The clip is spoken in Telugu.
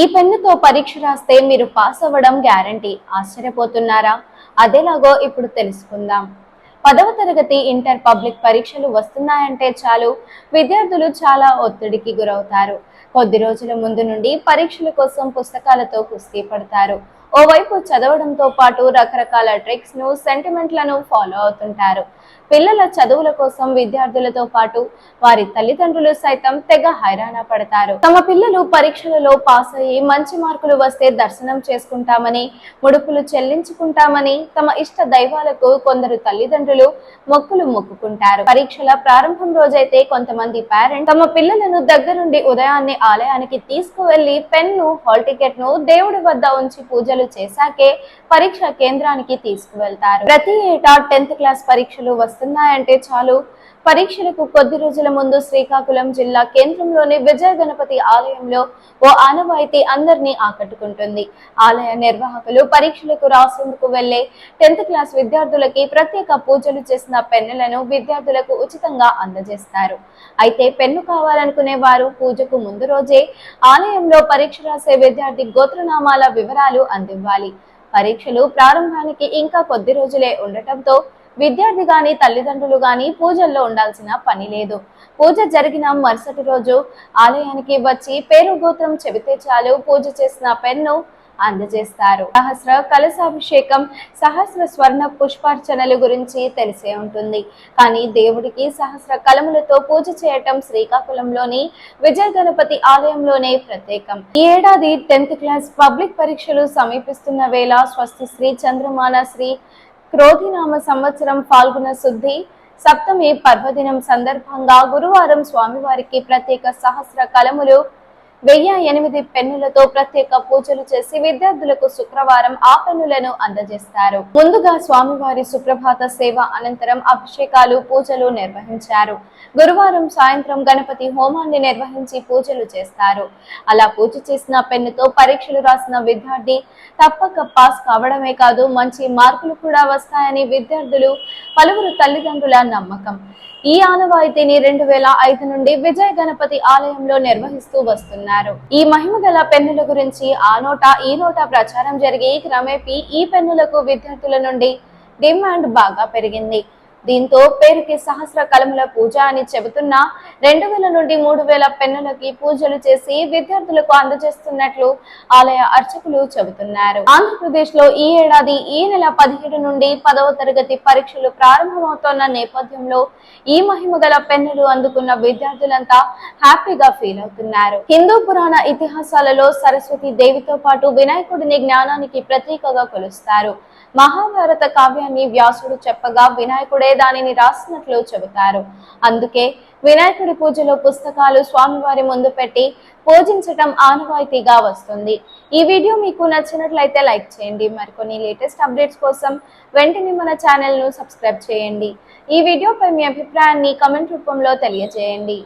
ఈ పెన్నుతో పరీక్ష రాస్తే మీరు పాస్ అవ్వడం గ్యారంటీ. ఆశ్చర్యపోతున్నారా? అదేలాగో ఇప్పుడు తెలుసుకుందాం. 10వ తరగతి ఇంటర్ పబ్లిక్ పరీక్షలు వస్తున్నాయంటే చాలు విద్యార్థులు చాలా ఒత్తిడికి గురవుతారు. కొద్ది రోజుల ముందు నుండి పరీక్షల కోసం పుస్తకాలతో కుస్తీ పడతారు. ఓవైపు చదవడంతో పాటు రకరకాల ట్రిక్స్ ను సెంటిమెంట్లను ఫాలో అవుతుంటారు. పిల్లల చదువుల కోసం విద్యార్థులతో పాటు వారి తల్లిదండ్రులు సైతం తెగ హైరాణ పడతారు. తమ పిల్లలు పరీక్షలలో పాస్ అయ్యి మంచి మార్కులు వస్తే దర్శనం చేసుకుంటామని, ముడుపులు చెల్లించుకుంటామని తమ ఇష్ట దైవాలకు కొందరు తల్లిదండ్రులు మొక్కులు మొక్కుకుంటారు. పరీక్షల ప్రారంభం రోజైతే కొంతమంది పేరెంట్స్ తమ పిల్లలను దగ్గరుండి ఉదయాన్నే ఆలయానికి తీసుకువెళ్లి పెన్ను, హాల్ టికెట్ ను దేవుడి వద్ద ఉంచి పూజలు చేశాకే పరీక్ష కేంద్రానికి తీసుకువెళ్తారు. ప్రతి ఏటా 10th క్లాస్ పరీక్షలు వస్తున్నాయంటే చాలు పరీక్షలకు కొద్ది రోజుల ముందు శ్రీకాకుళం జిల్లా కేంద్రంలోని విజయ గణపతి ఆలయంలో ఓ ఆనవాయితీ అందరినీ ఆకట్టుకుంటుంది. ఆలయ నిర్వాహకులు పరీక్షలకు రాసేందుకు వెళ్లే 10th క్లాస్ విద్యార్థులకి ప్రత్యేక పూజలు చేసిన పెన్నులను విద్యార్థులకు ఉచితంగా అందజేస్తారు. అయితే పెన్ను కావాలనుకునే వారు పూజకు ముందు రోజే ఆలయంలో పరీక్ష రాసే విద్యార్థి గోత్రనామాల వివరాలు అందివ్వాలి. పరీక్షలు ప్రారంభానికి ఇంకా కొద్ది రోజులే ఉండటంతో విద్యార్థి గాని తల్లిదండ్రులు గాని పూజల్లో ఉండాల్సిన పని లేదు. పూజ జరిగిన మరుసటి రోజు ఆలయానికి వచ్చి పేరు గోత్రం చెబితే చాలు పూజ చేసిన పెన్ను అందజేస్తారు. సహస్ర కలశాభిషేకం, సహస్ర స్వర్ణ పుష్పార్చనల గురించి తెలిసే ఉంటుంది. కానీ దేవుడికి సహస్ర కలములతో పూజ చేయటం శ్రీకాకుళంలోని విజయ గణపతి ఆలయంలోనే ప్రత్యేకం. ఈ ఏడాది 10th క్లాస్ పబ్లిక్ పరీక్షలు సమీపిస్తున్న వేళ స్వస్తి శ్రీ చంద్రమాన శ్రీ క్రోధినామ సంవత్సరం ఫాల్గుణ శుద్ధి సప్తమి పర్వదినం సందర్భంగా గురువారం స్వామివారికి ప్రత్యేక సహస్ర కలములు 1008 పెన్నులతో ప్రత్యేక పూజలు చేసి విద్యార్థులకు శుక్రవారం ఆ పెన్నులను అందజేస్తారు. ముందుగా స్వామివారి సుప్రభాత సేవ అనంతరం అభిషేకాలు, పూజలు నిర్వహించారు. గురువారం సాయంత్రం గణపతి హోమాన్ని నిర్వహించి పూజలు చేస్తారు. అలా పూజ చేసిన పెన్నుతో పరీక్షలు రాసిన విద్యార్థి తప్పక పాస్ కావడమే కాదు మంచి మార్కులు కూడా వస్తాయని విద్యార్థులు, పలువురు తల్లిదండ్రుల నమ్మకం. ఈ ఆనవాయితీని 2005 నుండి విజయ గణపతి ఆలయంలో నిర్వహిస్తూ వస్తున్నారు. ఈ మహిమగల పెన్నుల గురించి ఆ నోట ఈ నోట ప్రచారం జరిగి క్రమేపీ ఈ పెన్నులకు విద్యార్థుల నుండి డిమాండ్ బాగా పెరిగింది. దీంతో పేరుకి సహస్ర కలముల పూజ అని చెబుతున్నా 2000 నుండి 3000 పెన్నులకి పూజలు చేసి విద్యార్థులకు అందజేస్తున్నట్లు ఆలయ అర్చకులు చెబుతున్నారు. ఆంధ్రప్రదేశ్ లో ఈ ఏడాది ఈ నెల 17 నుండి 10వ తరగతి పరీక్షలు ప్రారంభమవుతున్న నేపథ్యంలో ఈ మహిమగల పెన్నులు అందుకున్న విద్యార్థులంతా హ్యాపీగా ఫీల్ అవుతున్నారు. హిందూ పురాణ ఇతిహాసాలలో సరస్వతి దేవితో పాటు వినాయకుడిని జ్ఞానానికి ప్రతీకగా కొలుస్తారు. మహాభారత కావ్యాన్ని వ్యాసుడు చెప్పగా వినాయకుడే దానిని రాసినట్లు చెబుతారు. అందుకే వినాయకుడి పూజలో పుస్తకాలు స్వామివారి ముందు పెట్టి పూజించటం ఆనవాయితీగా వస్తుంది. ఈ వీడియో మీకు నచ్చినట్లయితే లైక్ చేయండి. మరికొన్ని లేటెస్ట్ అప్డేట్స్ కోసం వెంటనే మన ఛానల్ ను సబ్స్క్రైబ్ చేయండి. ఈ వీడియోపై మీ అభిప్రాయాన్ని కామెంట్ రూపంలో తెలియజేయండి.